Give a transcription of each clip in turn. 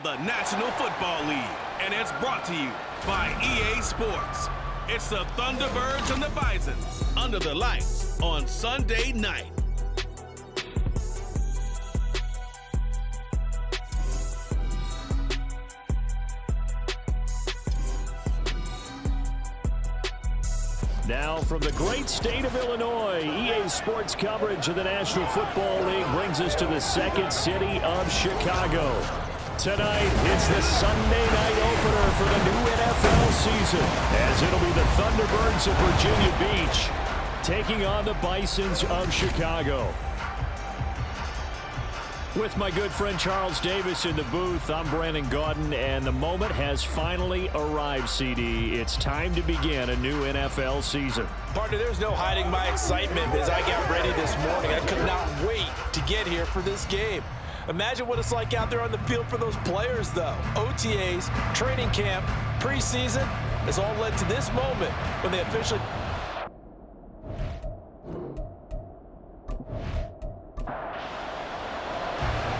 of the National Football League, and it's brought to you by EA Sports. It's the Thunderbirds and the Bisons under the lights on Sunday night. Now from the great state of Illinois, EA Sports coverage of the National Football League brings us to the second city of Chicago. Tonight, it's the Sunday night opener for the new NFL season, as it'll be the Thunderbirds of Virginia Beach taking on the Bisons of Chicago. With my good friend Charles Davis in the booth, I'm Brandon Gaudin, and the moment has finally arrived, CD. It's time to begin a new NFL season. Partner, there's no hiding my excitement as I got ready this morning. I could not wait to get here for this game. Imagine what it's like out there on the field for those players, though. OTAs, training camp, preseason, has all led to this moment when they officially...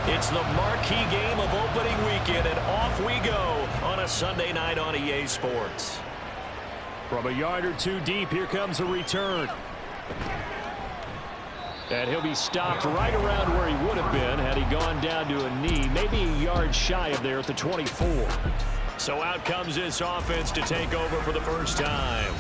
It's the marquee game of opening weekend, and off we go on a Sunday night on EA Sports. From a yard or two deep, here comes a return. And he'll be stopped right around where he would have been had he gone down to a knee, maybe a yard shy of there at the 24. So out comes this offense to take over for the first time.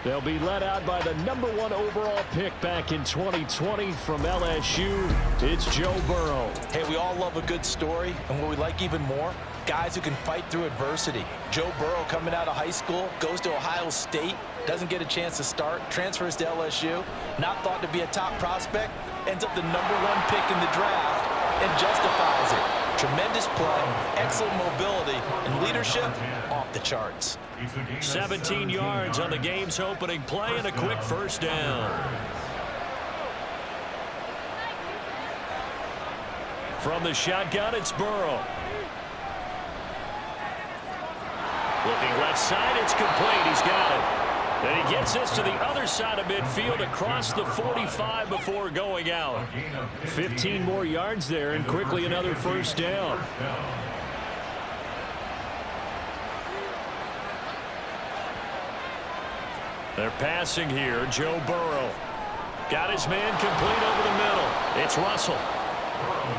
They'll be led out by the #1 overall pick back in 2020 from LSU. It's Joe Burrow. Hey, we all love a good story, and what we like even more, guys who can fight through adversity. Joe Burrow coming out of high school, goes to Ohio State, doesn't get a chance to start, transfers to LSU, not thought to be a top prospect, ends up the #1 pick in the draft, and justifies it. Tremendous play, excellent mobility, and leadership off the charts. 17 yards on the game's opening play and a quick first down. From the shotgun, it's Burrow. Looking left side, it's complete. He's got it. And he gets this to the other side of midfield across the 45 before going out. 15 more yards there and quickly another first down. They're passing here. Joe Burrow got his man complete over the middle. It's Russell.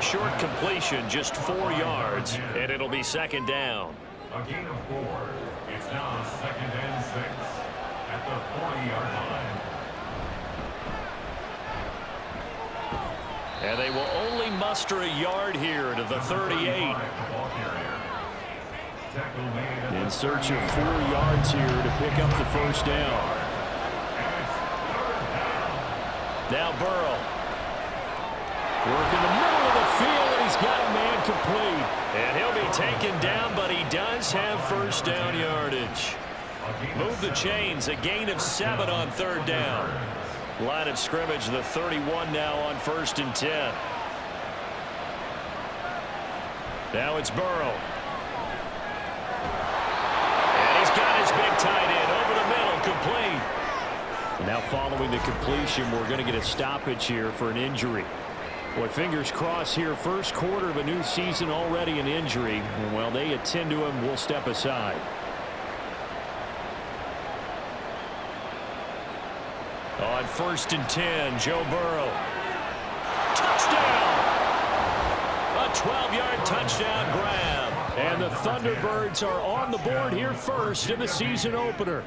Short completion, just 4 yards, and it'll be second down. A gain of 4. It's now 2nd and 6 at the 40-yard line. And they will only muster a yard here to the 38. In search of 4 yards here to pick up the first down. Now Burrow. Work in the middle of the field, and he's got a man complete. And he'll be taken down, but he does have first down yardage. Move the chains, a gain of 7 on third down. Line of scrimmage, the 31 now on 1st and 10. Now it's Burrow. And he's got his big tight end over the middle, complete. And now following the completion, we're going to get a stoppage here for an injury. Boy, fingers crossed here. First quarter of a new season, already an injury. And while they attend to him, we'll step aside. On 1st and 10, Joe Burrow. Touchdown! A 12-yard touchdown grab. And the Thunderbirds are on the board here first in the season opener.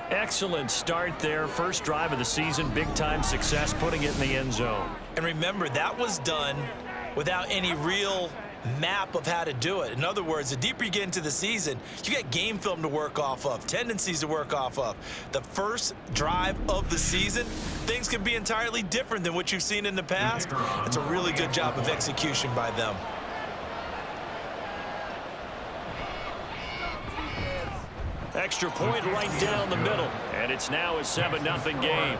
Excellent start there. First drive of the season, big-time success, putting it in the end zone. And remember, that was done without any real map of how to do it. In other words, the deeper you get into the season, you get game film to work off of, tendencies to work off of. The first drive of the season, things can be entirely different than what you've seen in the past. It's a really good job of execution by them. Extra point right down the middle, and it's now a 7-0 game.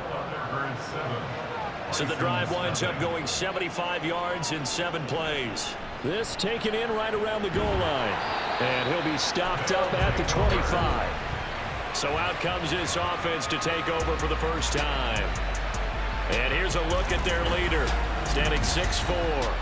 So the drive winds up going 75 yards in 7 plays. This taken in right around the goal line, and he'll be stopped up at the 25. So out comes this offense to take over for the first time. And here's a look at their leader, standing 6'4".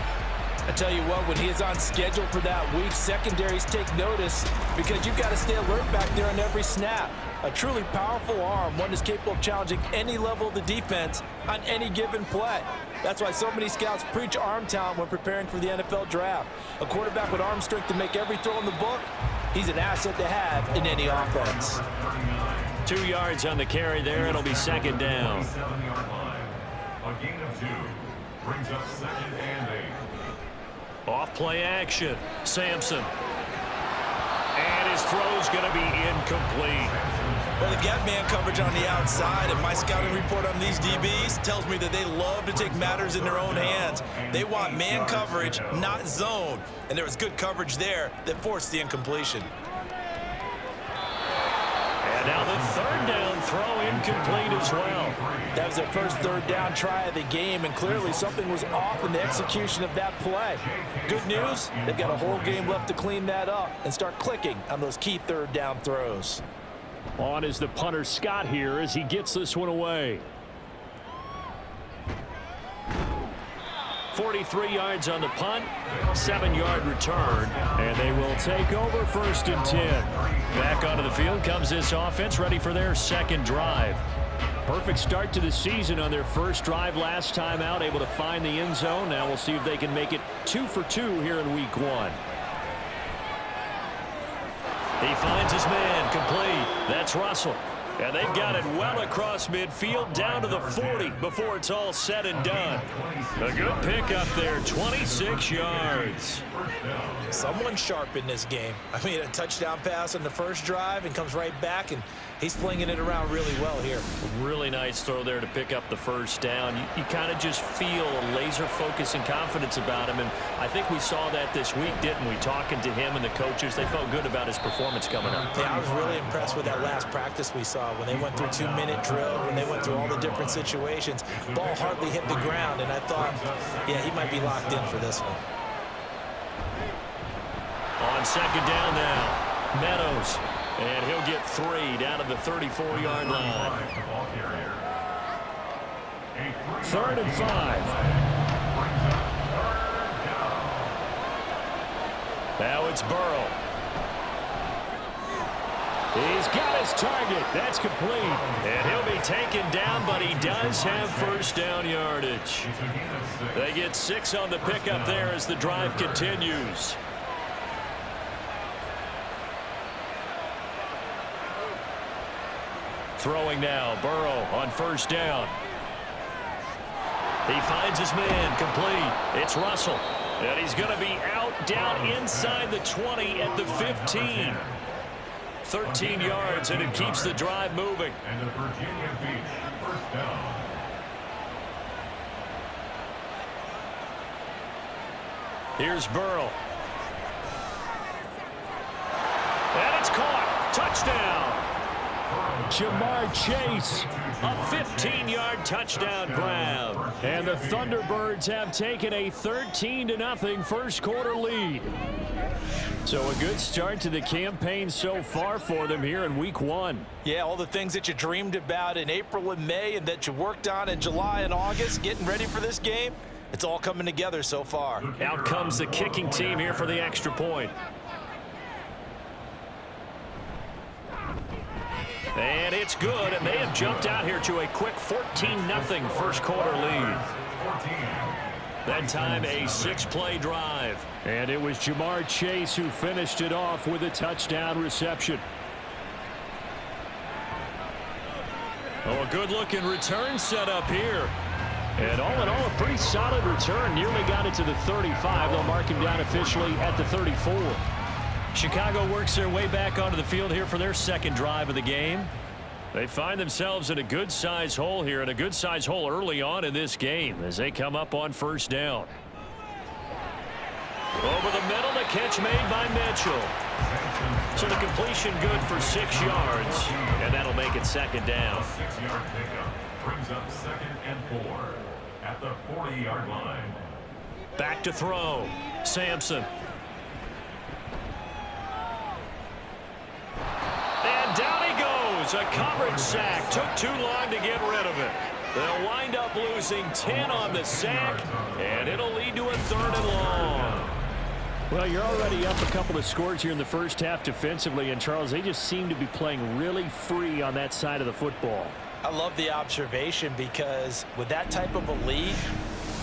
I tell you what, when he is on schedule for that week, secondaries take notice because you've got to stay alert back there on every snap. A truly powerful arm, one is capable of challenging any level of the defense on any given play. That's why so many scouts preach arm talent when preparing for the NFL draft. A quarterback with arm strength to make every throw in the book, he's an asset to have in any offense. 2 yards on the carry there. It'll be second down. A gain of 2 brings up second and 8. Off play action. Sampson. And his throw's going to be incomplete. Well, they've got man coverage on the outside, and my scouting report on these DBs tells me that they love to take matters in their own hands. They want man coverage, not zone. And there was good coverage there that forced the incompletion. And now the third down throw incomplete as well. That was their first third down try of the game, and clearly something was off in the execution of that play. Good news, they've got a whole game left to clean that up and start clicking on those key third down throws. On is the punter Scott here as he gets this one away. 43 yards on the punt, 7-yard return, and they will take over 1st and 10. Back onto the field comes this offense, ready for their second drive. Perfect start to the season on their first drive last time out, able to find the end zone. Now we'll see if they can make it 2 for 2 here in week 1. He finds his man, complete. That's Russell. And they've got it well across midfield down to the 40 before it's all said and done. A good pickup there, 26 yards. Someone sharp in this game. I mean, a touchdown pass on the first drive and comes right back, and he's flinging it around really well here. Really nice throw there to pick up the first down. You kind of just feel a laser focus and confidence about him, and I think we saw that this week, didn't we? Talking to him and the coaches, they felt good about his performance coming up. Yeah, I was really impressed with that last practice we saw when they went through 2-minute drill, when they went through all the different situations. Ball hardly hit the ground, and I thought, yeah, he might be locked in for this one. On second down now, Meadows. And he'll get 3 down to the 34-yard line. 3rd and 5. Now it's Burrow. He's got his target. That's complete. And he'll be taken down, but he does have first down yardage. They get 6 on the pickup there as the drive continues. Throwing now, Burrow on first down. He finds his man, complete. It's Russell. And he's going to be out down inside the 20 at the 15. 13 yards, and it keeps the drive moving. And the Virginia Beach first down. Here's Burrow. And it's caught. Touchdown. Jamar Chase, a 15-yard touchdown grab. And the Thunderbirds have taken a 13-0 first quarter lead. So a good start to the campaign so far for them here in week 1. Yeah, all the things that you dreamed about in April and May and that you worked on in July and August, getting ready for this game, it's all coming together so far. Out comes the kicking team here for the extra point. And it's good, and they have jumped out here to a quick 14-0 first quarter lead. That time a 6-play drive. And it was Jamar Chase who finished it off with a touchdown reception. Oh, a good-looking return set up here. And all in all, a pretty solid return. Nearly got it to the 35. They'll mark him down officially at the 34. Chicago works their way back onto the field here for their second drive of the game. They find themselves in a good-sized hole here, and a good-sized hole early on in this game as they come up on first down. Over the middle, the catch made by Mitchell. So the completion good for 6 yards, and that'll make it second down. A 6-yard pickup brings up 2nd and 4 at the 40-yard line. Back to throw. Sampson. And down he goes. A coverage sack. Took too long to get rid of it. They'll wind up losing 10 on the sack, and it'll lead to a 3rd and long. Well, you're already up a couple of scores here in the first half defensively, and Charles, they just seem to be playing really free on that side of the football. I love the observation because with that type of a lead,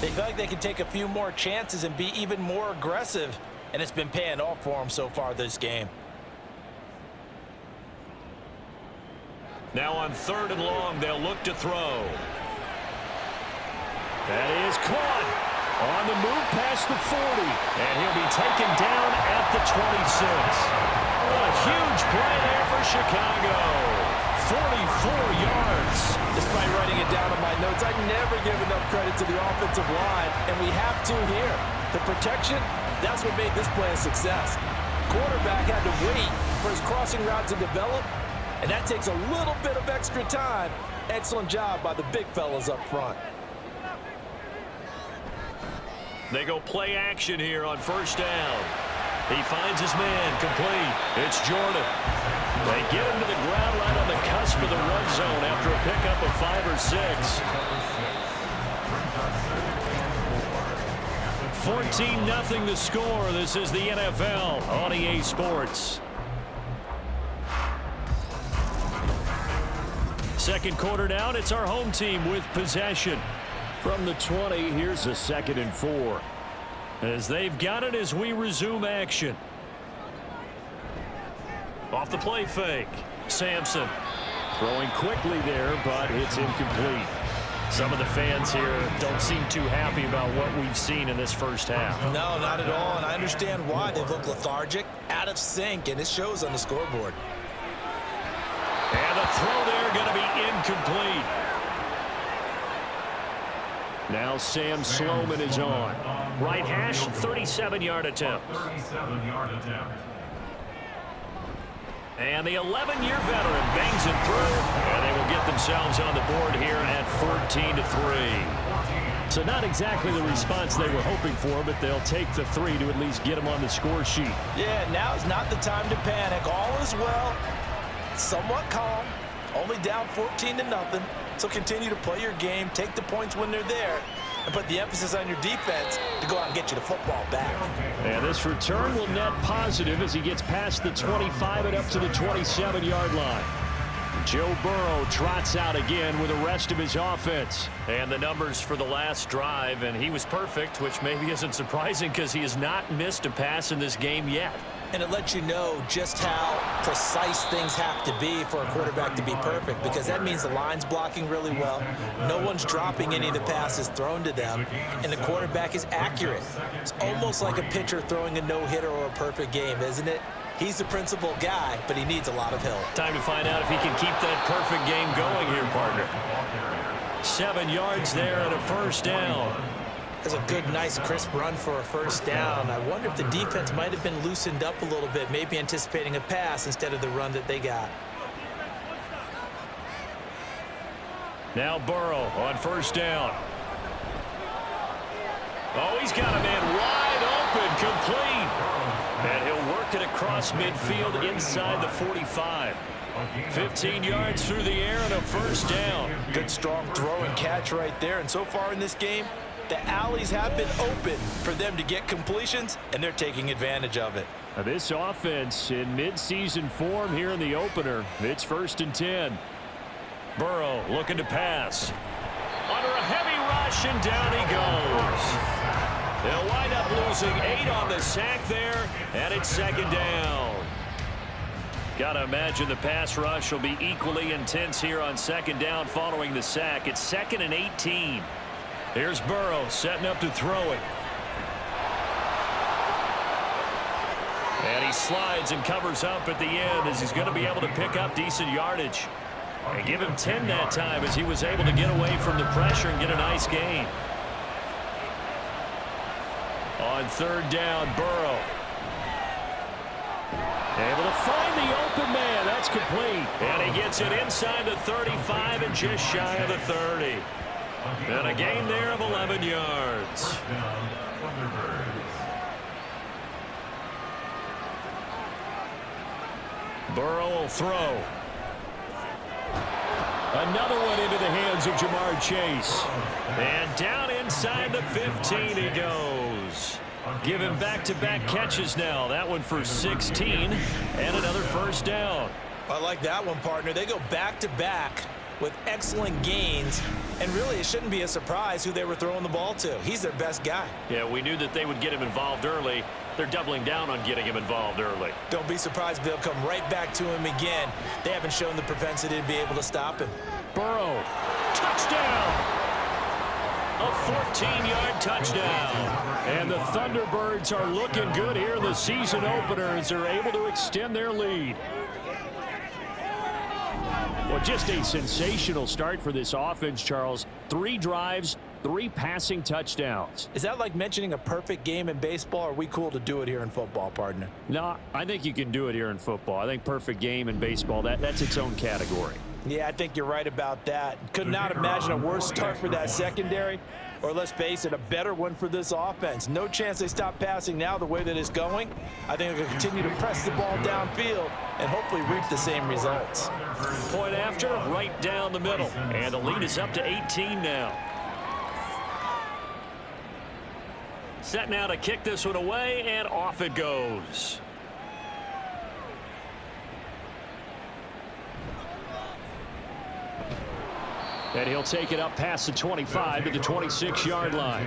they feel like they can take a few more chances and be even more aggressive, and it's been paying off for them so far this game. Now on 3rd and long, they'll look to throw. That is caught. On the move past the 40, and he'll be taken down at the 26. A huge play there for Chicago. 44 yards. Despite writing it down on my notes, I never give enough credit to the offensive line, and we have to here. The protection, that's what made this play a success. Quarterback had to wait for his crossing route to develop, and that takes a little bit of extra time. Excellent job by the big fellas up front. They go play action here on 1st down. He finds his man, complete. It's Jordan. They get him to the ground right on the cusp of the red zone after a pickup of 5 or 6. 14-0 the score. This is the NFL on EA Sports. Second quarter down, it's our home team with possession. From the 20, here's a 2nd and 4. As they've got it as we resume action. Off the play fake. Sampson throwing quickly there, but it's incomplete. Some of the fans here don't seem too happy about what we've seen in this first half. No, not at all, and I understand why. They look lethargic, out of sync, and it shows on the scoreboard. And the throw there going to be incomplete. Now Sam Sloman is on. Right hash, 37-yard attempt. 37-yard attempt. And the 11-year veteran bangs it through, and they will get themselves on the board here at 14-3. So not exactly the response they were hoping for, but they'll take the 3 to at least get them on the score sheet. Yeah, now is not the time to panic. All is well, somewhat calm, only down 14-0. So continue to play your game, take the points when they're there, and put the emphasis on your defense to go out and get you the football back. And this return will net positive as he gets past the 25 and up to the 27-yard line. Joe Burrow trots out again with the rest of his offense. And the numbers for the last drive, and he was perfect, which maybe isn't surprising because he has not missed a pass in this game yet. And it lets you know just how precise things have to be for a quarterback to be perfect, because that means the line's blocking really well. No one's dropping any of the passes thrown to them, and the quarterback is accurate. It's almost like a pitcher throwing a no-hitter or a perfect game, isn't it? He's the principal guy, but he needs a lot of help. Time to find out if he can keep that perfect game going here, partner. 7 yards there and a 1st down. That's a good, nice, crisp run for a 1st down. I wonder if the defense might have been loosened up a little bit, maybe anticipating a pass instead of the run that they got. Now Burrow on 1st down. Oh, he's got a man wide open, complete. And he'll work it across midfield inside the 45. 15 yards through the air and a 1st down. Good, strong throw and catch right there. And so far in this game, the alleys have been open for them to get completions, and they're taking advantage of it. Now this offense in midseason form here in the opener. It's 1st and 10. Burrow looking to pass. Under a heavy rush, and down he goes. They'll wind up losing 8 on the sack there, and it's 2nd down. Got to imagine the pass rush will be equally intense here on 2nd down following the sack. It's 2nd and 18. Here's Burrow setting up to throw it. And he slides and covers up at the end as he's going to be able to pick up decent yardage. And give him 10 that time as he was able to get away from the pressure and get a nice gain. On 3rd down, Burrow. Able to find the open man. That's complete. And he gets it inside the 35 and just shy of the 30. And a gain there of 11 yards. Burrow will throw. Another one into the hands of Jamar Chase. And down inside the 15 he goes. Giving back-to-back catches now. That one for 16 and another first down. I like that one, partner. They go back-to-back with excellent gains, and really it shouldn't be a surprise who they were throwing the ball to. He's their best guy. Yeah, we knew that they would get him involved early. They're doubling down on getting him involved early. Don't be surprised if they'll come right back to him again. They haven't shown the propensity to be able to stop him. Burrow, touchdown! A 14-yard touchdown. And the Thunderbirds are looking good here in the season opener as they're able to extend their lead. Well, just a sensational start for this offense, Charles. 3 drives, 3 passing touchdowns. Is that like mentioning a perfect game in baseball, or are we cool to do it here in football, partner? No, I think you can do it here in football. I think perfect game in baseball, that's its own category. Yeah, I think you're right about that. Could not imagine a worse start for that secondary, or let's face it, a better one for this offense. No chance they stop passing now the way that it's going. I think they'll continue to press the ball downfield and hopefully reap the same results. Point after, right down the middle. And the lead is up to 18 now. Set now to kick this one away, and off it goes. And he'll take it up past the 25 to the 26-yard line.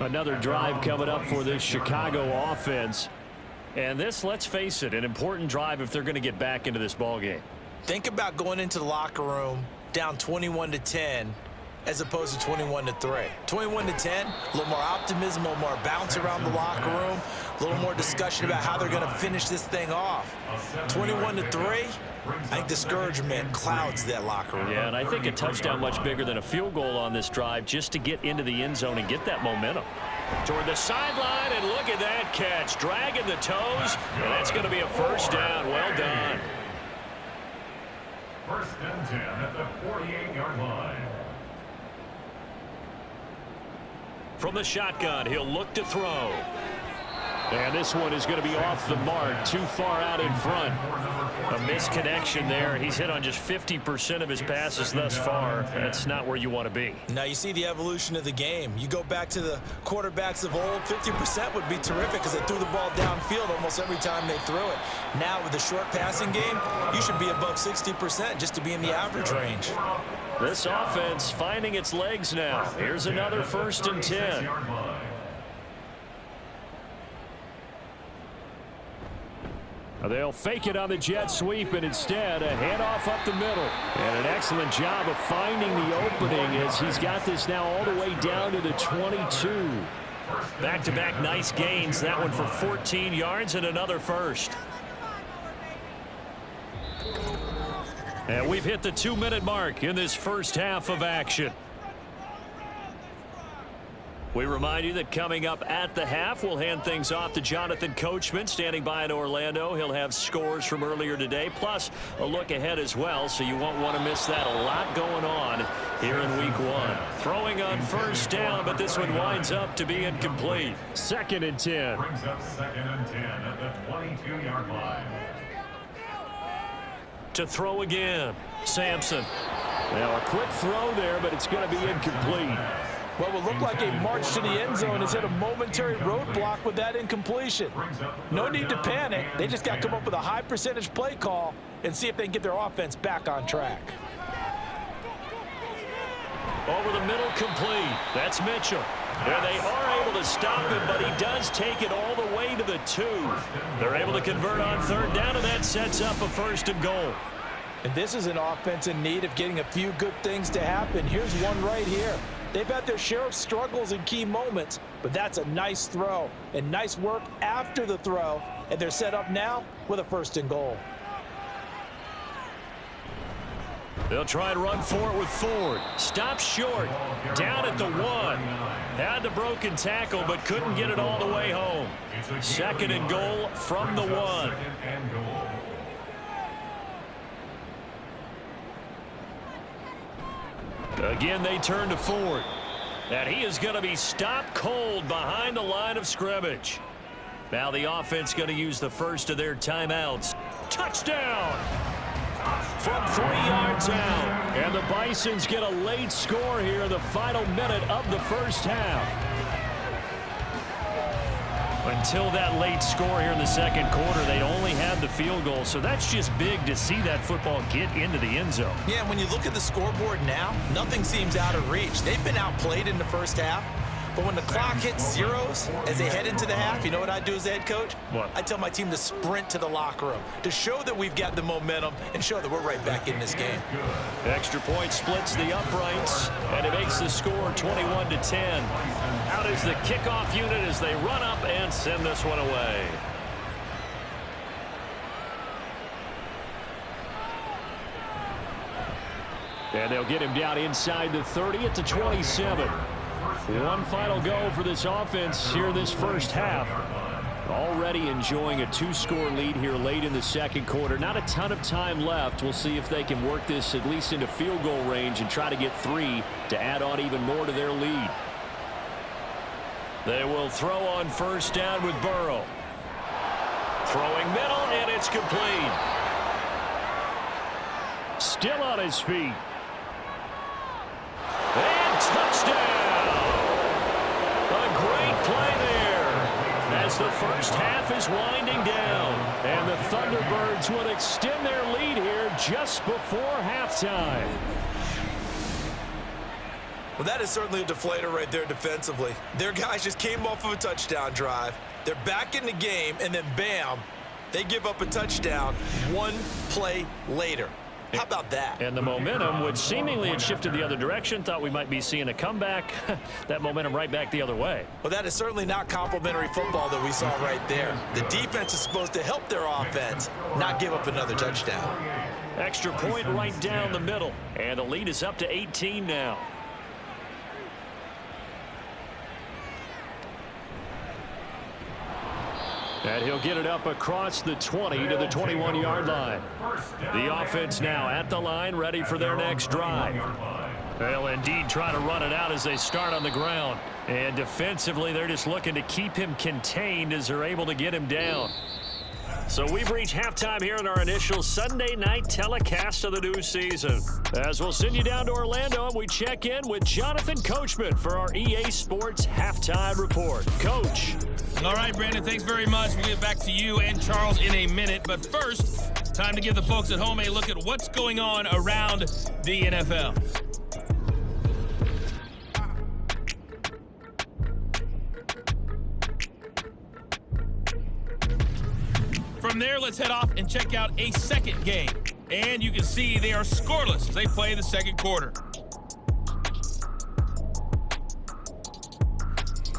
Another drive coming up for this Chicago offense. And this, let's face it, an important drive if they're going to get back into this ballgame. Think about going into the locker room down 21-10 as opposed to 21-3. 21-10, a little more optimism, a little more bounce around the locker room, a little more discussion about how they're going to finish this thing off. 21-3, I think discouragement clouds that locker room. Yeah, and I think a touchdown much bigger than a field goal on this drive just to get into the end zone and get that momentum. Toward the sideline, and look at that catch. Dragging the toes, and that's going to be a first down. Well done. First and 10 at the 48-yard line. From the shotgun, he'll look to throw. And this one is going to be off the mark, too far out in front. A misconnection there. He's hit on just 50% of his passes thus far. That's not where you want to be. Now you see the evolution of the game. You go back to the quarterbacks of old, 50% would be terrific because they threw the ball downfield almost every time they threw it. Now with the short passing game, you should be above 60% just to be in the average range. This offense finding its legs now. Here's another first and 10. They'll fake it on the jet sweep, and instead a handoff up the middle. And an excellent job of finding the opening as he's got this now all the way down to the 22. Back-to-back nice gains. That one for 14 yards and another first. And we've hit the 2-minute mark in this first half of action. We remind you that coming up at the half, we'll hand things off to Jonathan Coachman standing by in Orlando. He'll have scores from earlier today, plus a look ahead as well, so you won't want to miss that. A lot going on here in week 1. Throwing on first down, but this one winds up to be incomplete. Second and 10. Brings up second and 10 at the 22-yard line. To throw again, Sampson. Now a quick throw there, but it's going to be incomplete. What will look like a march to the end zone has hit a momentary roadblock with that incompletion. No need to panic. They just got to come up with a high percentage play call and see if they can get their offense back on track. Over the middle, complete. That's Mitchell. And they are able to stop him, but he does take it all the way to the 2. They're able to convert on third down, and that sets up a first and goal. And this is an offense in need of getting a few good things to happen. Here's one right here. They've had their share of struggles in key moments, but that's a nice throw and nice work after the throw, and they're set up now with a first and goal. They'll try and run for it with Ford. Stops short. Down at the 1. Had the broken tackle, but couldn't get it all the way home. Second and goal from the 1. Again, they turn to Ford. And he is going to be stopped cold behind the line of scrimmage. Now the offense going to use the first of their timeouts. Touchdown! from 3 yards out. And the Bisons get a late score here in the final minute of the first half. Until that late score here in the second quarter, they only had the field goal, so that's just big to see that football get into the end zone. Yeah, when you look at the scoreboard now, nothing seems out of reach. They've been outplayed in the first half, but when the clock hits zeros as they head into the half, you know what I do as the head coach? What? I tell my team to sprint to the locker room to show that we've got the momentum and show that we're right back in this game. Extra point splits the uprights, and it makes the score 21-10. Out is the kickoff unit as they run up and send this one away. And they'll get him down inside the 30 at the 27. One final go for this offense here in this first half. Already enjoying a 2-score lead here late in the second quarter. Not a ton of time left. We'll see if they can work this at least into field goal range and try to get 3 to add on even more to their lead. They will throw on first down with Burrow. Throwing middle, and it's complete. Still on his feet. And touchdown! A great play there as the first half is winding down. And the Thunderbirds will extend their lead here just before halftime. Well, that is certainly a deflator right there defensively. Their guys just came off of a touchdown drive. They're back in the game, and then bam, they give up a touchdown 1 play later. How about that? And the momentum, which seemingly had shifted the other direction, thought we might be seeing a comeback. That momentum right back the other way. Well, that is certainly not complimentary football that we saw right there. The defense is supposed to help their offense, not give up another touchdown. Extra point right down the middle. And the lead is up to 18 now. And he'll get it up across the 20 to the 21-yard line. The offense now at the line, ready for their next drive. They'll indeed try to run it out as they start on the ground. And defensively, they're just looking to keep him contained as they're able to get him down. So we've reached halftime here in our initial Sunday night telecast of the new season. As we'll send you down to Orlando, and we check in with Jonathan Coachman for our EA Sports Halftime Report. Coach. All right, Brandon, thanks very much. We'll get back to you and Charles in a minute. But first, time to give the folks at home a look at what's going on around the NFL. From there, let's head off and check out a second game. And you can see they are scoreless as they play the second quarter.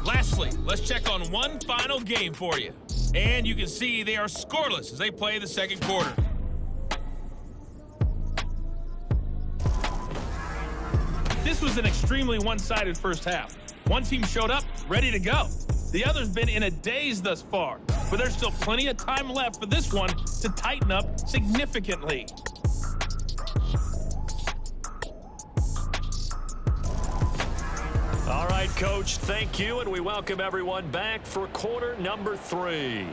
Lastly, let's check on one final game for you. And you can see they are scoreless as they play the second quarter. This was an extremely one-sided first half. One team showed up, ready to go. The other's been in a daze thus far, but there's still plenty of time left for this one to tighten up significantly. All right, Coach, thank you, and we welcome everyone back for quarter number 3.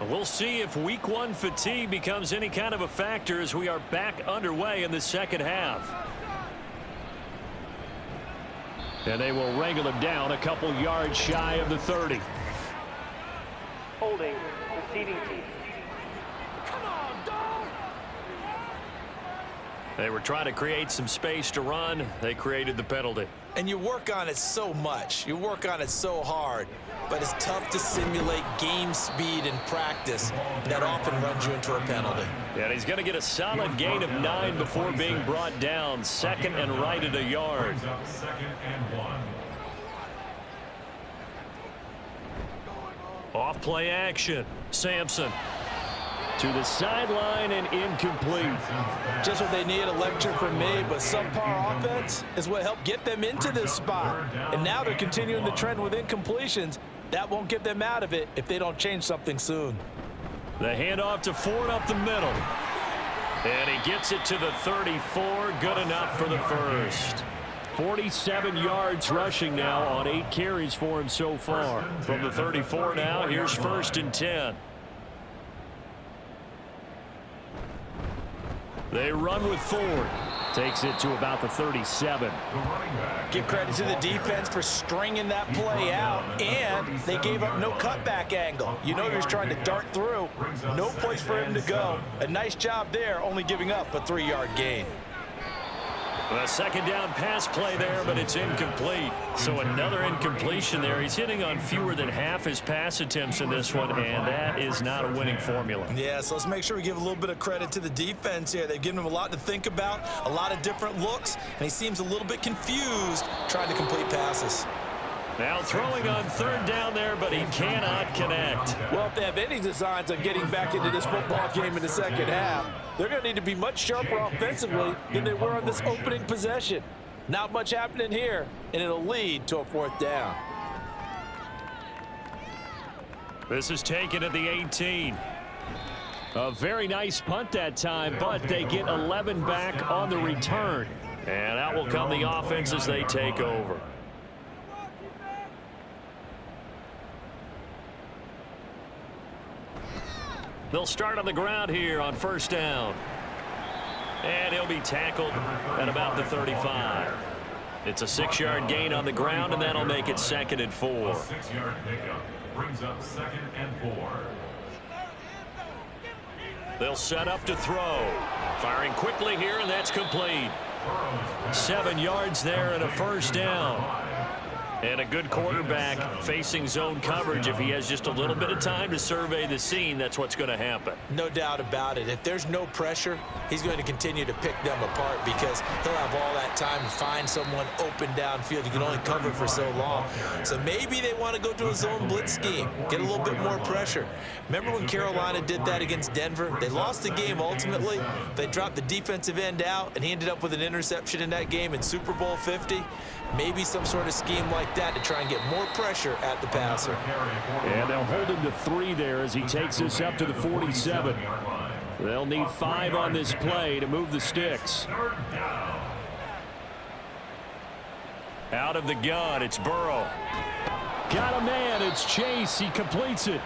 We'll see if week 1 fatigue becomes any kind of a factor as we are back underway in the second half. And they will wrangle him down a couple yards shy of the 30. Holding, receiving team. They were trying to create some space to run. They created the penalty. And you work on it so much. You work on it so hard. But it's tough to simulate game speed in practice. That often runs you into a penalty. And he's going to get a solid gain of 9 before being brought down. Second and right at a yard. Off play action. Sampson to the sideline and incomplete. Just what they need, a lecture from me, but subpar offense is what helped get them into this spot. And now they're continuing the trend with incompletions. That won't get them out of it if they don't change something soon. The handoff to Ford up the middle. And he gets it to the 34. Good enough for the first. 47 yards rushing now on 8 carries for him so far. From the 34 now, here's 1st and 10. They run with Ford. Takes it to about the 37. Give credit to the defense for stringing that play out, and they gave up no cutback angle. You know he was trying to dart through. No place for him to go. A nice job there, only giving up a 3-yard gain. A second down pass play there, but it's incomplete. So another incompletion there. He's hitting on fewer than half his pass attempts in this one, and that is not a winning formula. Yeah, so let's make sure we give a little bit of credit to the defense here. They've given him a lot to think about, a lot of different looks, and he seems a little bit confused trying to complete passes. Now throwing on third down there, but he cannot connect. Well, if they have any designs on getting back into this football game in the second half, they're going to need to be much sharper offensively than they were on this opening possession. Not much happening here, and it'll lead to a 4th down. This is taken at the 18. A very nice punt that time, but they get 11 back on the return. And out will come the offense as they take over. They'll start on the ground here on first down. And he'll be tackled at about the 35. It's a 6-yard gain on the ground, and that'll make it 2nd and 4. A 6-yard pickup brings up 2nd and 4. They'll set up to throw. Firing quickly here, and that's complete. 7 yards there and a first down. And a good quarterback facing zone coverage. If he has just a little bit of time to survey the scene, that's what's going to happen. No doubt about it. If there's no pressure, he's going to continue to pick them apart because he'll have all that time to find someone open downfield. You can only cover for so long. So maybe they want to go to a zone blitz scheme, get a little bit more pressure. Remember when Carolina did that against Denver? They lost the game ultimately. They dropped the defensive end out, and he ended up with an interception in that game in Super Bowl 50. Maybe some sort of scheme like that to try and get more pressure at the passer. And they'll hold him to 3 there as he takes this up to the 47. They'll need 5 on this play to move the sticks. Out of the gun, it's Burrow. Got a man, it's Chase. He completes it.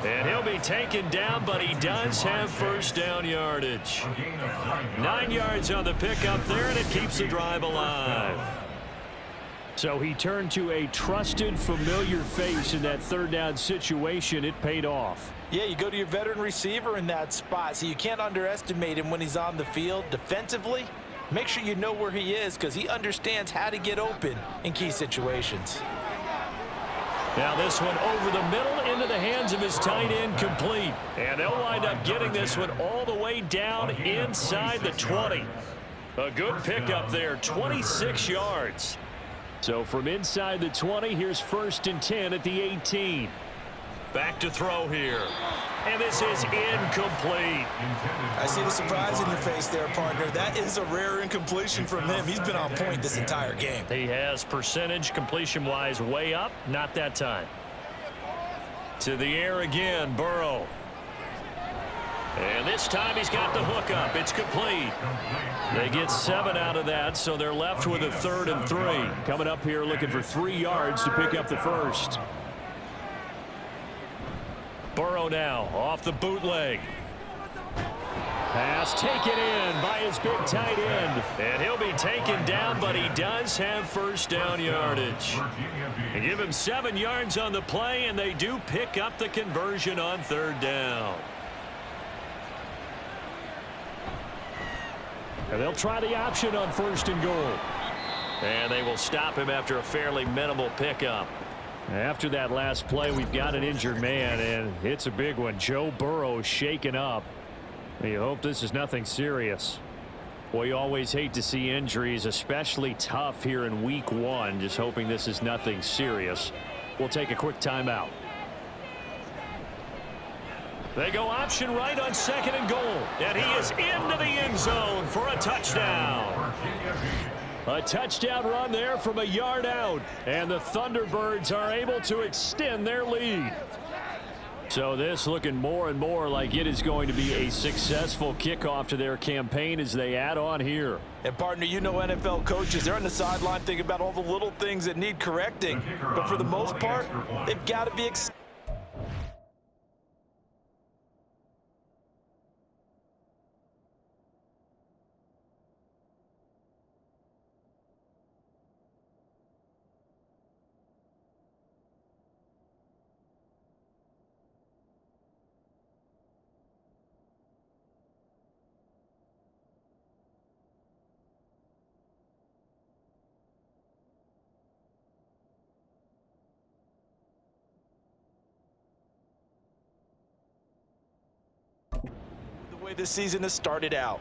And he'll be taken down, but he does have first down yardage. 9 yards on the pickup there, and it keeps the drive alive. So he turned to a trusted, familiar face in that third down situation. It paid off. Yeah, you go to your veteran receiver in that spot, so you can't underestimate him when he's on the field. Defensively, make sure you know where he is because he understands how to get open in key situations. Now this one over the middle into the hands of his tight end, complete. And they'll wind up getting this one all the way down inside the 20. A good pickup there, 26 yards. So from inside the 20, here's 1st and 10 at the 18. Back to throw here. And this is incomplete. I see the surprise in your face there, partner. That is a rare incompletion from him. He's been on point this entire game. He has percentage completion-wise way up. Not that time. To the air again, Burrow. And this time he's got the hook up. It's complete. They get 7 out of that, so they're left with a 3rd and 3. Coming up here looking for 3 yards to pick up the first. Burrow now off the bootleg. Pass taken in by his big tight end. And he'll be taken down, but he does have first down yardage. They give him 7 yards on the play, and they do pick up the conversion on 3rd down. And they'll try the option on 1st and goal. And they will stop him after a fairly minimal pickup. After that last play, we've got an injured man, and it's a big one. Joe Burrow shaken up. You hope this is nothing serious. Well, you always hate to see injuries, especially tough here in week 1. Just hoping this is nothing serious. We'll take a quick timeout. They go option right on 2nd and goal. And he is into the end zone for a touchdown. A touchdown run there from a yard out. And the Thunderbirds are able to extend their lead. So this looking more and more like it is going to be a successful kickoff to their campaign as they add on here. And partner, you know NFL coaches, they're on the sideline thinking about all the little things that need correcting. But for the most part, they've got to be way this season has started out.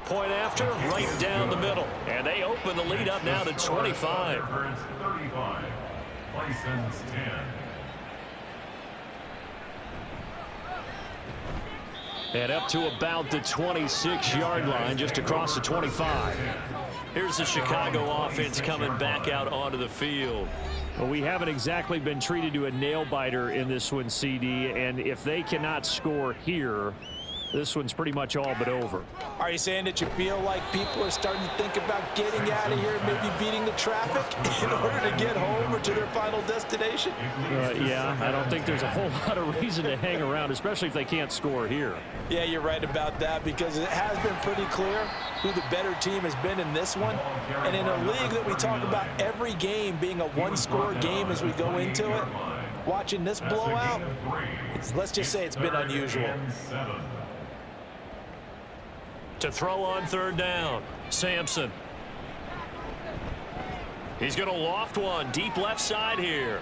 Point after, right down the middle. And they open the lead up now to 25. Thunderbirds 35, Bisons 10. And up to about the 26-yard line, just across the 25. Here's the Chicago offense coming back out onto the field. Well, we haven't exactly been treated to a nail-biter in this one, CD, and if they cannot score here, this one's pretty much all but over. Are you saying that you feel like people are starting to think about getting out of here and maybe beating the traffic in order to get home or to their final destination? Yeah, I don't think there's a whole lot of reason to hang around, especially if they can't score here. Yeah, you're right about that, because it has been pretty clear who the better team has been in this one. And in a league that we talk about every game being a one-score game as we go into it, watching this blowout, let's just say it's been unusual. To throw on third down, Sampson. He's going to loft one deep left side here.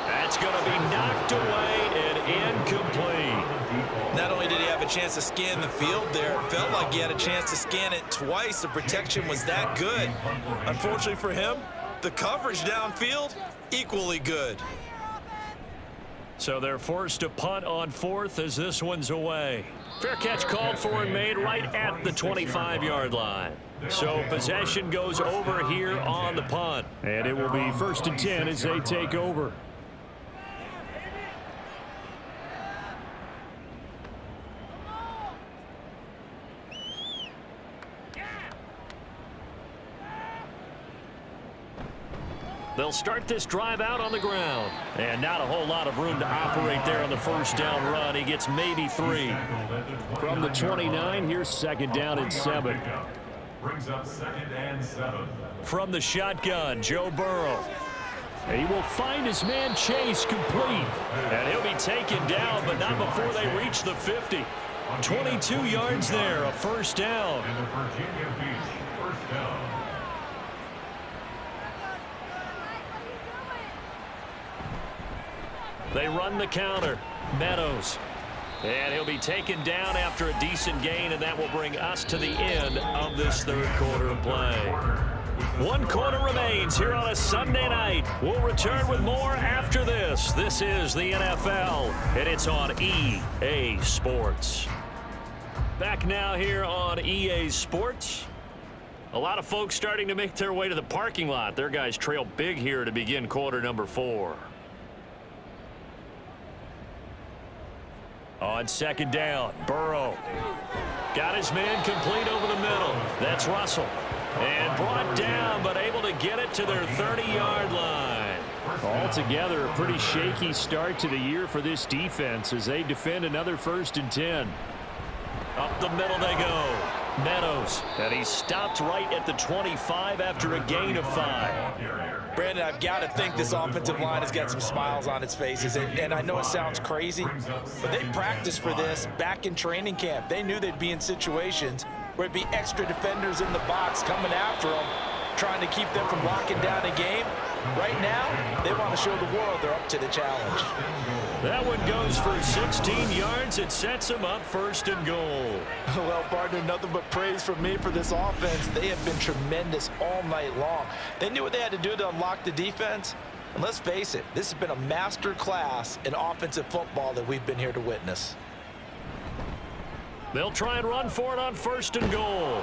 That's going to be knocked away and incomplete. Not only did he have a chance to scan the field there, it felt like he had a chance to scan it twice. The protection was that good. Unfortunately for him, the coverage downfield, equally good. So they're forced to punt on fourth as this one's away. Fair catch called for and made right at the 25-yard line. So possession goes over here on the punt. And it will be 1st and 10 as they take over. They'll start this drive out on the ground. And not a whole lot of room to operate there on the first down run. He gets maybe 3. From the 29, here's 2nd down and 7. Brings up 2nd and 7. From the shotgun, Joe Burrow. He will find his man Chase complete. And he'll be taken down, but not before they reach the 50. 22 yards there, a first down. And the Virginia Beach first down. They run the counter. Meadows. And he'll be taken down after a decent gain, and that will bring us to the end of this third quarter of play. 1 quarter remains here on a Sunday night. We'll return with more after this. This is the NFL, and it's on EA Sports. Back now here on EA Sports. A lot of folks starting to make their way to the parking lot. Their guys trail big here to begin quarter number 4. On 2nd down, Burrow. Got his man complete over the middle. That's Russell. And brought down, but able to get it to their 30-yard line. Altogether, a pretty shaky start to the year for this defense as they defend another 1st and 10. Up the middle they go. Meadows. And he stopped right at the 25 after a gain of 5. Brandon, I've got to think this offensive line has got some smiles on its faces. And I know it sounds crazy, but they practiced for this back in training camp. They knew they'd be in situations where it'd be extra defenders in the box coming after them, trying to keep them from locking down a game. Right now, they want to show the world they're up to the challenge. That one goes for 16 yards. It sets them up 1st and goal. Well, partner, nothing but praise from me for this offense. They have been tremendous all night long. They knew what they had to do to unlock the defense. And let's face it, this has been a master class in offensive football that we've been here to witness. They'll try and run for it on 1st and goal.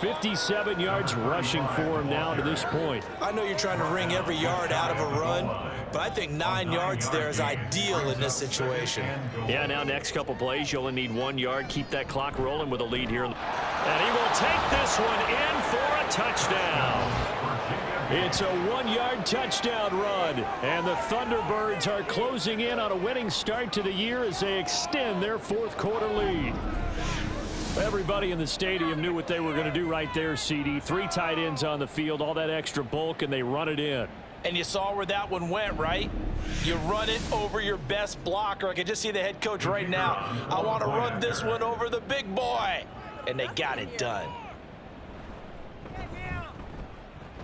57 yards rushing for him now to this point. I know you're trying to wring every yard out of a run, but I think 9 yards there is ideal in this situation. Yeah, now next couple plays, you only need 1 yard. Keep that clock rolling with a lead here. And he will take this one in for a touchdown. It's a 1-yard touchdown run, and the Thunderbirds are closing in on a winning start to the year as they extend their 4th quarter lead. Everybody in the stadium knew what they were going to do right there, CD. 3 tight ends on the field, all that extra bulk, and they run it in. And you saw where that one went, right? You run it over your best blocker. I can just see the head coach right now. I want to run this one over the big boy. And they got it done.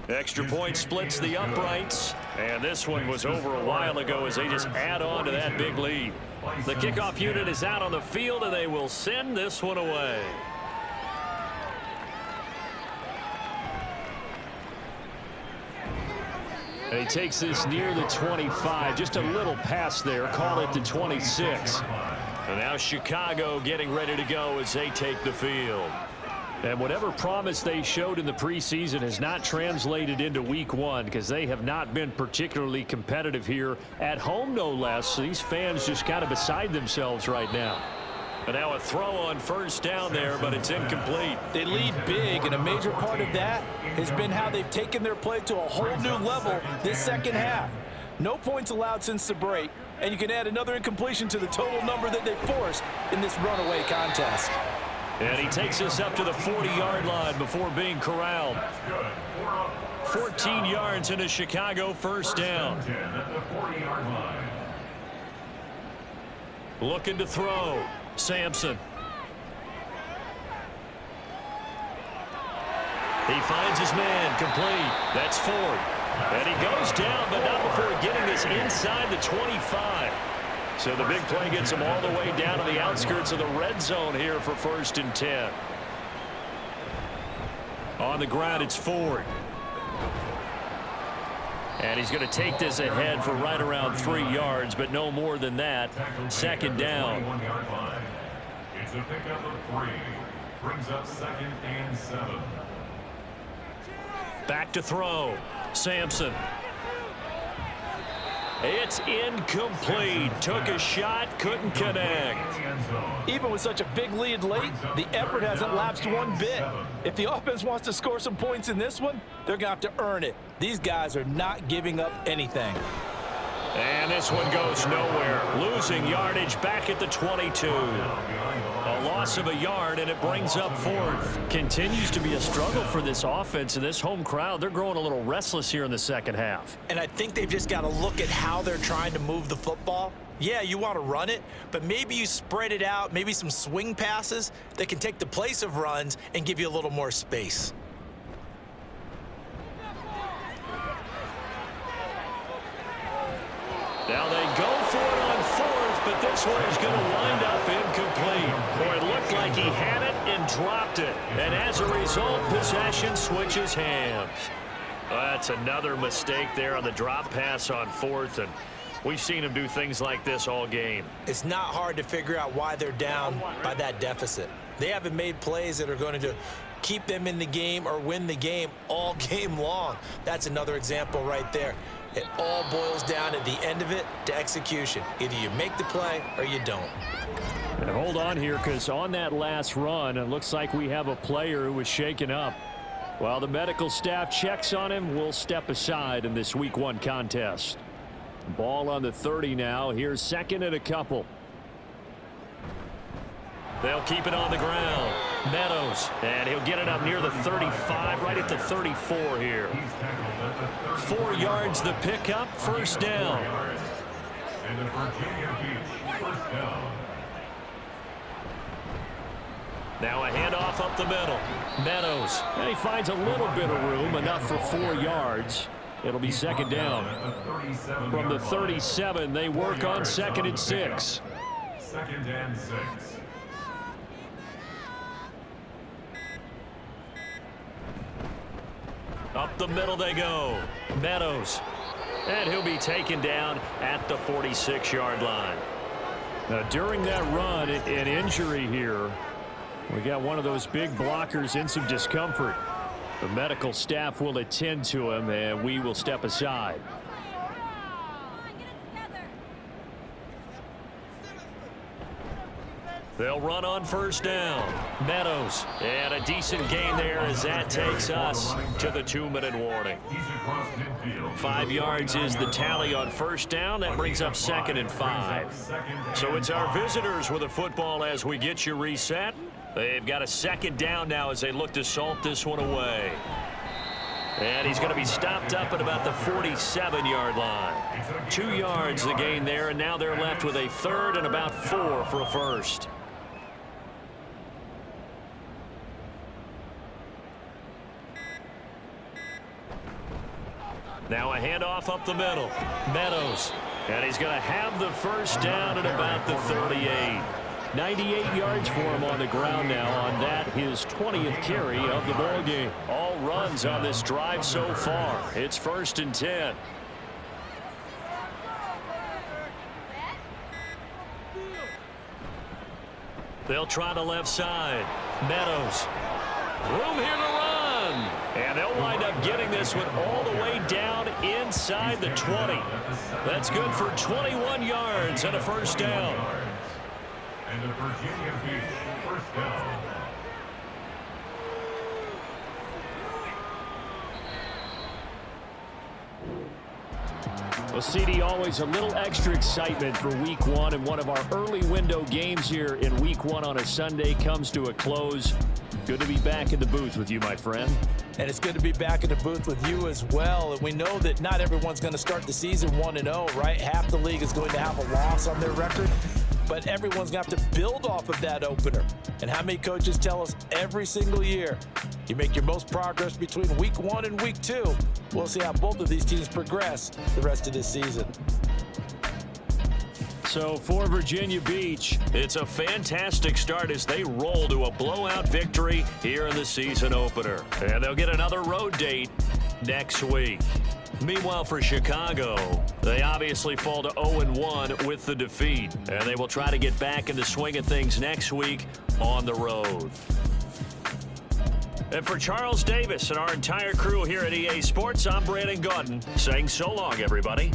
Extra point splits the uprights. And this one was over a while ago as they just add on to that big lead. The kickoff unit is out on the field, and they will send this one away. And he takes this near the 25, just a little past there, call it the 26. And now Chicago getting ready to go as they take the field. And whatever promise they showed in the preseason has not translated into week one because they have not been particularly competitive here at home, no less. So these fans just kind of beside themselves right now. And now a throw on first down there, but it's incomplete. They lead big, and a major part of that has been how they've taken their play to a whole new level this second half. No points allowed since the break, and you can add another incompletion to the total number that they forced in this runaway contest. And he takes us up to the 40-yard line before being corralled. 14 yards into Chicago first down. Looking to throw. Sampson. He finds his man, complete. That's Ford. And he goes down, but not before getting this inside the 25. So the big play gets him all the way down to the outskirts of the red zone here for 1st and 10. On the ground, it's Ford. And he's going to take this ahead for right around 3 yards, but no more than that. Second down. It's a pickup of 3. Brings up 2nd and 7. Back to throw. Sampson. It's incomplete. Took a shot, couldn't connect. Even with such a big lead late, the effort hasn't lapsed one bit. If the offense wants to score some points in this one, they're going to have to earn it. These guys are not giving up anything. And this one goes nowhere. Losing yardage back at the 22. A loss of a yard, and it brings up 4th. Continues to be a struggle for this offense and this home crowd. They're growing a little restless here in the second half. And I think they've just got to look at how they're trying to move the football. Yeah, you want to run it, but maybe you spread it out, maybe some swing passes that can take the place of runs and give you a little more space. Now they go for it on 4th, but this one is going to wind up incomplete. Boy, it looked like he had it and dropped it. And as a result, possession switches hands. That's another mistake there on the drop pass on 4th, and we've seen him do things like this all game. It's not hard to figure out why they're down by that deficit. They haven't made plays that are going to keep them in the game or win the game all game long. That's another example right there. It all boils down at the end of it to execution. Either you make the play or you don't. And hold on here, because on that last run, it looks like we have a player who was shaken up. While the medical staff checks on him, we'll step aside in this week 1 contest. Ball on the 30 now. Here's 2nd and a couple. They'll keep it on the ground. Meadows, and he'll get it up near the 35, right at the 34 here. 4 yards the pickup, first down. And the Virginia Beach first down. Now a handoff up the middle. Meadows, and he finds a little bit of room, enough for 4 yards. It'll be second down. From the 37, they work on 2nd and 6. 2nd and 6. Up the middle they go. Meadows. And he'll be taken down at the 46-yard line. Now, during that run, an injury here. We got one of those big blockers in some discomfort. The medical staff will attend to him, and we will step aside. They'll run on first down. Meadows, and a decent gain there as that takes us to the 2-minute warning. 5 yards is the tally on first down. That brings up 2nd and 5. So it's our visitors with the football as we get you reset. They've got a 2nd down now as they look to salt this one away. And he's going to be stopped up at about the 47-yard line. 2 yards the gain there, and now they're left with a 3rd and about 4 for a first. Now a handoff up the middle. Meadows. And he's going to have the first down at about the 38. 98 yards for him on the ground now on that, his 20th carry of the ball game. All runs on this drive so far. It's 1st and 10. They'll try the left side. Meadows. Room here to run. And they'll wind up getting this one all the way down inside the 20. That's good for 21 yards and a first down. And the Virginia Beach first down. Well, CD, always a little extra excitement for Week 1, and one of our early window games here in Week 1 on a Sunday comes to a close. Good to be back in the booth with you, my friend. And it's good to be back in the booth with you as well. And we know that not everyone's going to start the season 1-0, right? Half the league is going to have a loss on their record. But everyone's going to have to build off of that opener. And how many coaches tell us every single year, you make your most progress between Week 1 and Week 2. We'll see how both of these teams progress the rest of this season. So for Virginia Beach, it's a fantastic start as they roll to a blowout victory here in the season opener. And they'll get another road date next week. Meanwhile, for Chicago, they obviously fall to 0-1 with the defeat. And they will try to get back in the swing of things next week on the road. And for Charles Davis and our entire crew here at EA Sports, I'm Brandon Gaudin saying so long, everybody.